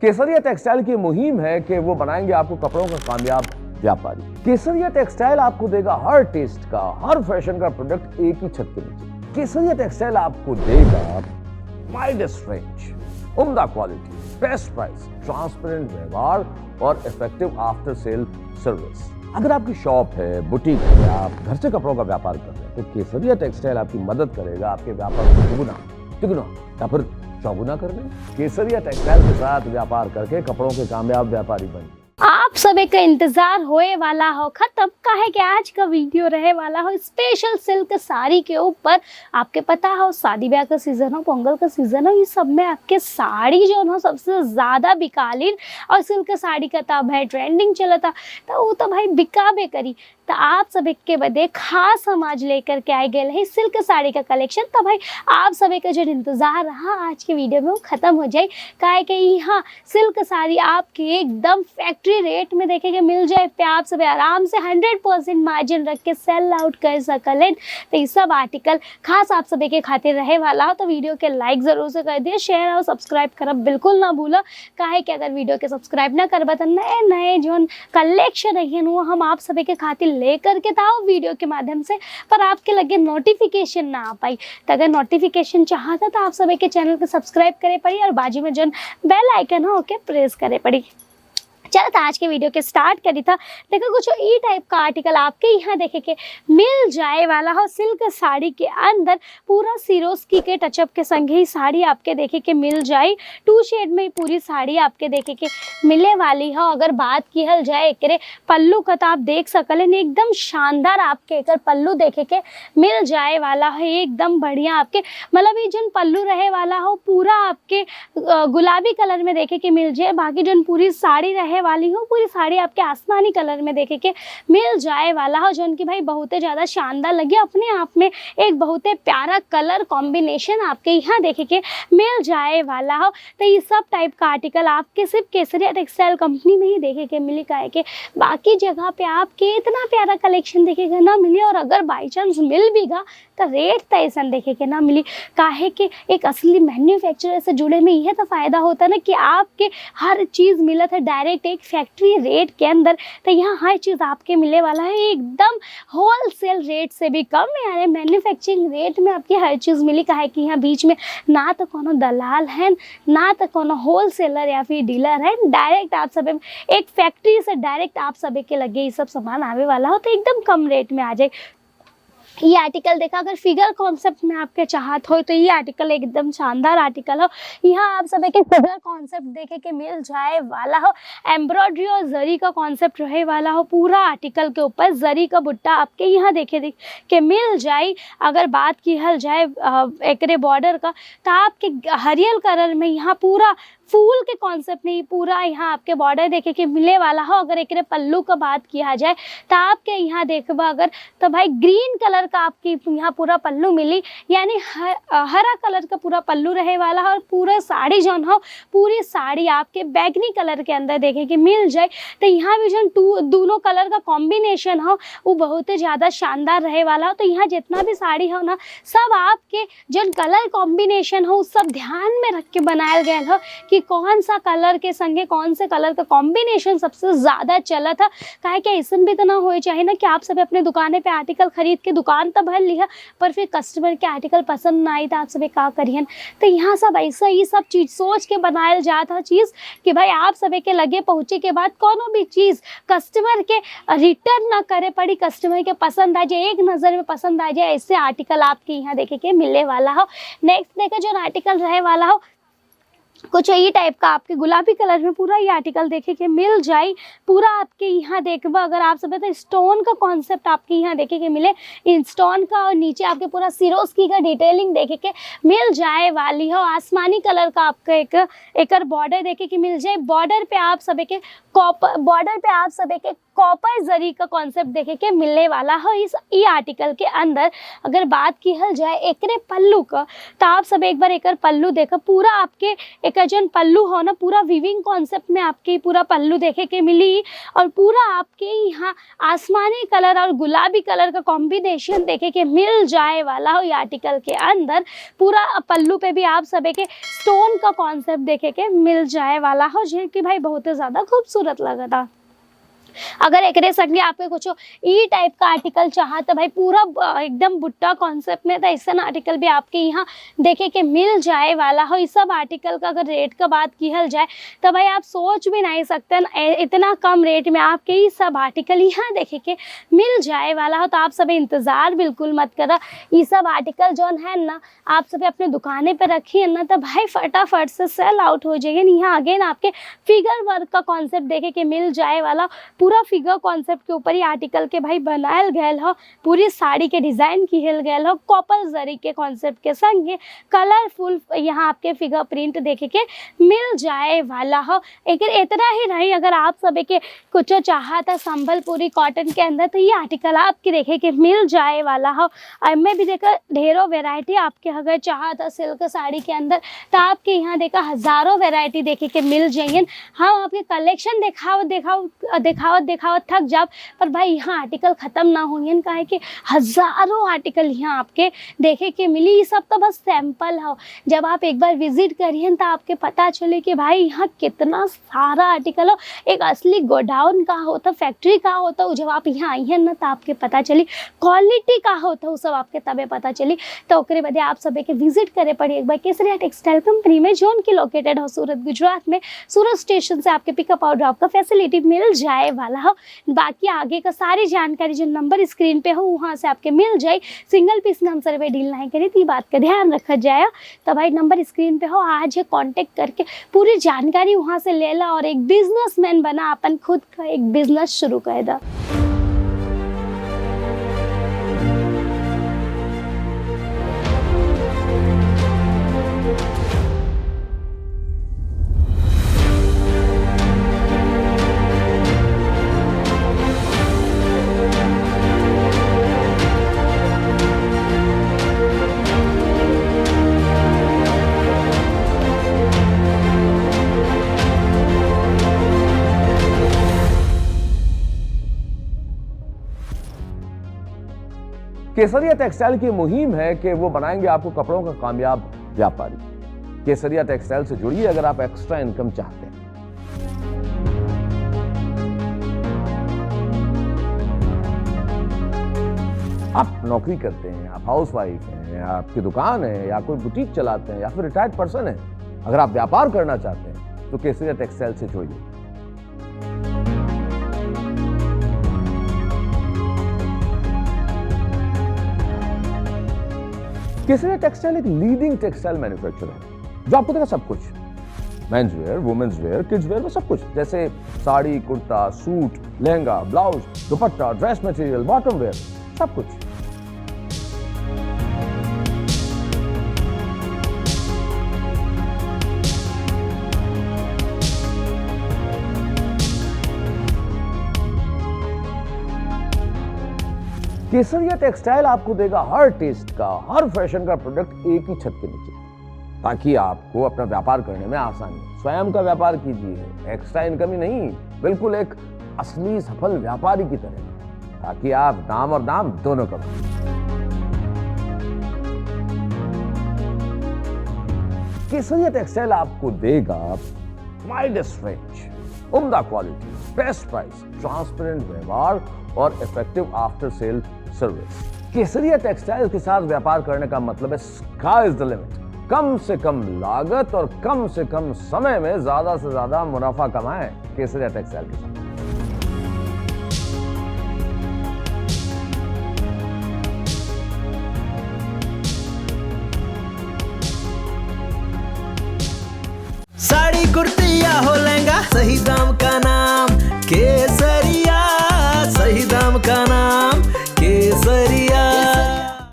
केसरिया textile की मुहिम है कि वो बनाएंगे आपको कपड़ों का कामयाब व्यापारी। केसरिया टेक्सटाइल आपको देगा हर टेस्ट का, हर फैशन का प्रोडक्ट एक ही छत के नीचे। केसरिया टेक्सटाइल आपको देगा वाइडेस्ट रेंज, उम्दा क्वालिटी, बेस्ट प्राइस, ट्रांसपेरेंट व्यवहार और इफेक्टिव आफ्टर सेल सर्विस। अगर आपकी शॉप है, बुटीक है, आप घर से कपड़ों का व्यापार कर रहे हैं, तो केसरिया टेक्सटाइल आपकी मदद करेगा आपके व्यापार को दुगुना, तिगुना या फिर चौगुना करने। केसरिया टेक्सटाइल के साथ व्यापार करके कपड़ों के कामयाब व्यापारी बनिए। आप सभी का इंतजार होए वाला हो खत्म काहे कि आज का वीडियो रहे वाला हो स्पेशल सिल्क साड़ी के ऊपर। आपके पता हो शादी ब्याह का सीजन हो, पोंगल का सीजन हो, ये सब में आपके साड़ी जो हो सबसे ज्यादा बिकालीन और सिल्क साड़ी का तब है ट्रेंडिंग चला था, तो वो तो भाई बिकाबे करी। तो आप सभी के बदे खास हम आज लेकर के आए गए है सिल्क साड़ी का कलेक्शन। तो भाई आप सभी का जो इंतजार रहा आज के वीडियो में वो खत्म हो जाए, काहे कि यहाँ सिल्क साड़ी आपके एकदम फैक्ट्री रेट में देखेंगे मिल जाए पे आप सभी आराम से 100% मार्जिन रख के सेल आउट कर सकलें। तो ये सब आर्टिकल खास आप सभी के खातिर रहे वाला हो, तो वीडियो के लाइक जरूर से कर दिए, शेयर और सब्सक्राइब करब बिल्कुल ना भूलो। काहे कि अगर वीडियो के सब्सक्राइब ना करबा तो नए नए जो कलेक्शन है वो हम आप सभी के खातिर लेकर के था वीडियो के माध्यम से, पर आपके लगे नोटिफिकेशन ना आ पाई। तो अगर नोटिफिकेशन चाहता तो आप सभी के चैनल को सब्सक्राइब करे पड़ी और बाजू में जो बेल आइकन हो ओके प्रेस करे पड़ी। चलो तो आज के वीडियो के स्टार्ट करी था। देखो कुछ ई टाइप का आर्टिकल आपके यहाँ देखे के मिल जाए वाला हो सिल्क साड़ी के अंदर, पूरा सिरोस्की के टचअप के संग ही साड़ी आपके देखे के मिल जाए। 2 शेड में पूरी साड़ी आपके देखे के मिले वाली हो। अगर बात की हल जाए एकरे पल्लू का तो आप देख सकले एकदम शानदार आपके एकर पल्लू देखे के मिल जाए वाला है, एकदम बढ़िया आपके मतलब ये जो पल्लू रहे वाला हो पूरा आपके गुलाबी कलर में देखे के मिल जाए। बाकी जो पूरी साड़ी रहे वाली हो पूरी साड़ी आपके आसमानी कलर में देखे के मिल जाए वाला हो, जो कि भाई बहुत ही ज्यादा शानदार लगे अपने आप में एक बहुत ही प्यारा कलर कॉम्बिनेशन आपके यहाँ देखे के मिल जाए वाला हो। तो ये सब टाइप का आर्टिकल आपके सिर्फ केसरिया टेक्सटाइल कंपनी में ही देखे के मिली, काहे के बाकी जगह पे आपके इतना प्यारा कलेक्शन देखेगा ना मिली, और अगर बाई चांस मिल भी गा तो रेट तो ऐसा देखे के ना मिली। काहे के एक असली मैन्युफैक्चरर से जुड़े में यह तो फायदा होता है ना कि आपके हर चीज़ मिलत है डायरेक्ट एक फैक्ट्री रेट के अंदर। तो यहाँ हर चीज़ आपके मिले वाला है एकदम होलसेल रेट से भी कम, यानी मैन्युफैक्चरिंग रेट में आपकी हर चीज़ मिली। काहे कि यहाँ बीच में ना तो कोनो दलाल है ना तो कोनो होलसेलर या फिर डीलर है, डायरेक्ट आप सब एक फैक्ट्री से डायरेक्ट आप सभी के लगे ये सब सामान आवे वाला हो तो एकदम कम रेट में आ जाए। ये आर्टिकल देखा अगर फिगर कॉन्सेप्ट में आपके चाहत हो तो ये आर्टिकल एकदम शानदार आर्टिकल हो। यहाँ आप सभी के फिगर कॉन्सेप्ट देखे के मिल जाए वाला हो, एम्ब्रॉयडरी और जरी का कॉन्सेप्ट रहे वाला हो। पूरा आर्टिकल के ऊपर जरी का बुट्टा आपके यहाँ देखे के मिल जाए। अगर बात की हल जाए एकरे बॉर्डर का तो आपके हरियल कलर में यहाँ पूरा फूल के कॉन्सेप्ट में पूरा यहाँ आपके बॉर्डर देखे के मिले वाला हो। अगर एक पल्लू का बात किया जाए तो आपके यहाँ देखबा अगर तो भाई ग्रीन कलर का आपकी यहाँ पूरा पल्लू मिली, यानी हरा कलर का पूरा पल्लू रहे वाला हो। और पूरा साड़ी जो हो पूरी साड़ी आपके बैगनी कलर के अंदर देखे के मिल जाए। तो यहाँ भी जो दोनों कलर का कॉम्बिनेशन हो वो बहुत ही ज़्यादा शानदार रहे वाला हो। तो यहाँ जितना भी साड़ी हो ना सब आपके जो कलर कॉम्बिनेशन हो सब ध्यान में रख के बनाया गया हो कि कौन सा कलर के संगे कौन से कलर का कॉम्बिनेशन सबसे ज्यादा चला था। काहे कि ऐसा भी तो ना हो चाहे ना कि आप सब अपने दुकाने पे आर्टिकल खरीद के दुकान तो भर लिया पर फिर कस्टमर के आर्टिकल पसंद ना आई तो आप सब का करियन। तो यहाँ सब ऐसा ही सब चीज सोच के बनाया जाता चीज कि भाई आप सब के लगे पहुंचे के बाद कोनो भी चीज कस्टमर के रिटर्न ना करे पड़ी, कस्टमर के पसंद आ जाए, एक नजर में पसंद आ जाए, ऐसे आर्टिकल आपके यहाँ देखे के मिलने वाला हो। नेक्स्ट देखे जो आर्टिकल रहे वाला हो कुछ ये टाइप का आपके गुलाबी कलर में पूरा ये आर्टिकल देखे के मिल जाए। पूरा आपके यहाँ देखबा अगर आप सब तो स्टोन का कॉन्सेप्ट आपके यहाँ देखे के मिले, इन स्टोन का, और नीचे आपके पूरा सिरोस्की का डिटेलिंग देखे के मिल जाए वाली हो। आसमानी कलर का आपका एक बॉर्डर देखे के मिल जाए। बॉर्डर पे आप सब के कॉपर जरी का कॉन्सेप्ट देखे के मिलने वाला है इस ई आर्टिकल के अंदर। अगर बात की हल जाए एकरे पल्लू का, तो आप सब एक बार एक पल्लू देखा, पूरा आपके एक जन पल्लू हो ना, पूरा विविंग कॉन्सेप्ट में आपके पूरा पल्लू देखे के मिली, और पूरा आपके यहाँ आसमानी कलर और गुलाबी कलर का कॉम्बिनेशन देखे के मिल जाए वाला हो। ये आर्टिकल के अंदर पूरा पल्लू पे भी आप सब के स्टोन का कॉन्सेप्ट देखे के मिल जाए वाला हो, जो कि भाई बहुत ही ज्यादा खूबसूरत लगा था। अगर एक संगे आपके कुछ ई टाइप का आर्टिकल चाहा तो भाई पूरा एकदम बुट्टा कॉन्सेप्ट में था, ऐसा आर्टिकल भी आपके यहाँ देखे के मिल जाए वाला हो। इस सब आर्टिकल का अगर रेट का बात की हल जाए तो भाई आप सोच भी नहीं सकते इतना कम रेट में आपके ये सब आर्टिकल यहाँ देखे के मिल जाए वाला हो। तो आप सब इंतज़ार बिल्कुल मत करा, ये सब आर्टिकल जो है ना आप सब अपने दुकाने पर रखिए ना, तो भाई फटाफट से सेल आउट हो जाएगा। यहाँ अगेन आपके फिगर वर्क का कॉन्सेप्ट देखे के मिल जाए वाला, पूरा फिगर कॉन्सेप्ट के ऊपर ही आर्टिकल के भाई बनायल गयल हो, पूरी साड़ी के डिजाइन की हिल गयल हो, कॉपर जरी के कॉन्सेप्ट के संगे कलरफुल यहाँ आपके फिगर प्रिंट देखे के मिल जाए वाला हो। एक इतना ही नहीं, अगर आप सब के कुछ चाहा था संबलपुरी कॉटन के अंदर, तो ये आर्टिकल आपके देखे के मिल जाए वाला हो। और मैं भी देखा ढेरों वेराइटी आपके अगर चाहा था सिल्क साड़ी के अंदर, तो आपके यहाँ देखा हजारों वेराइटी देखे के मिल जाएंगे। हाँ, आपके कलेक्शन दिखावत थक जाब, पर भाई यहाँ आर्टिकल खत्म ना होंगे, काहे कि हजारों आर्टिकल यहाँ आपके देखे के मिली। ये सब तो बस सैंपल हो, जब आप एक बार विजिट करिए तो आपके पता चले कि भाई यहाँ कितना सारा आर्टिकल हो। एक असली गोडाउन का होता, फैक्ट्री का होता, जब आप यहाँ आई हैं ना तो आपके पता चली क्वालिटी का होता, वो सब आपके तबे पता चली। तो ओकरे बदे आप सब के विजिट करे पड़ी एक बार केसरिया टेक्सटाइल कंपनी में, जोन की लोकेटेड हो सूरत गुजरात में। सूरत स्टेशन से आपके पिकअप और ड्रॉप का फैसिलिटी मिल जाए वाला हो। बाकी आगे का सारी जानकारी जो नंबर स्क्रीन पे हो वहाँ से आपके मिल जाए। सिंगल पीस में हम सर्वे डील नहीं करी, तो बात का ध्यान रखा जाए। तो भाई नंबर स्क्रीन पे हो, आज कांटेक्ट करके पूरी जानकारी वहाँ से ले ला और एक बिजनेसमैन बना, अपन खुद का एक बिजनेस शुरू कर दा। केसरिया टेक्सटाइल की मुहिम है कि वो बनाएंगे आपको कपड़ों का कामयाब व्यापारी। केसरिया टेक्सटाइल से जुड़िए अगर आप एक्स्ट्रा इनकम चाहते हैं। आप नौकरी करते हैं, आप हाउसवाइफ हैं, या आपकी दुकान है, या कोई बुटीक चलाते हैं, या फिर रिटायर्ड पर्सन है, अगर आप व्यापार करना चाहते हैं तो केसरिया टेक्सटाइल से जुड़िए। केसरिया टेक्सटाइल एक लीडिंग टेक्सटाइल मैन्युफैक्चरर है जो आपको देगा सब कुछ, men's wear, women's wear, kids wear में सब कुछ, जैसे sari, kurta, suit, lehenga, blouse, dupatta, dress material, bottom wear, सब कुछ। केसरिया टेक्सटाइल आपको देगा हर टेस्ट का, हर फैशन का प्रोडक्ट एक ही छत के नीचे, ताकि आपको अपना व्यापार करने में आसानी हो। स्वयं का व्यापार कीजिए, एक्स्ट्रा इनकम ही नहीं, बिल्कुल एक असली सफल व्यापारी की तरह, ताकि आप नाम और दाम दोनों कमाएं। केसरिया टेक्सटाइल आपको देगा वाइडेस्ट रेंज, उम्दा क्वालिटी, बेस्ट प्राइस, ट्रांसपेरेंट व्यवहार और इफेक्टिव आफ्टर सेल सर्विस। केसरिया टेक्सटाइल के साथ व्यापार करने का मतलब है स्काई इज द लिमिट। कम से कम लागत और कम से कम समय में ज्यादा से ज्यादा मुनाफा कमाएं केसरिया टेक्सटाइल के साथ। साड़ी कुर्ती या हो लहंगा, सही दाम का ना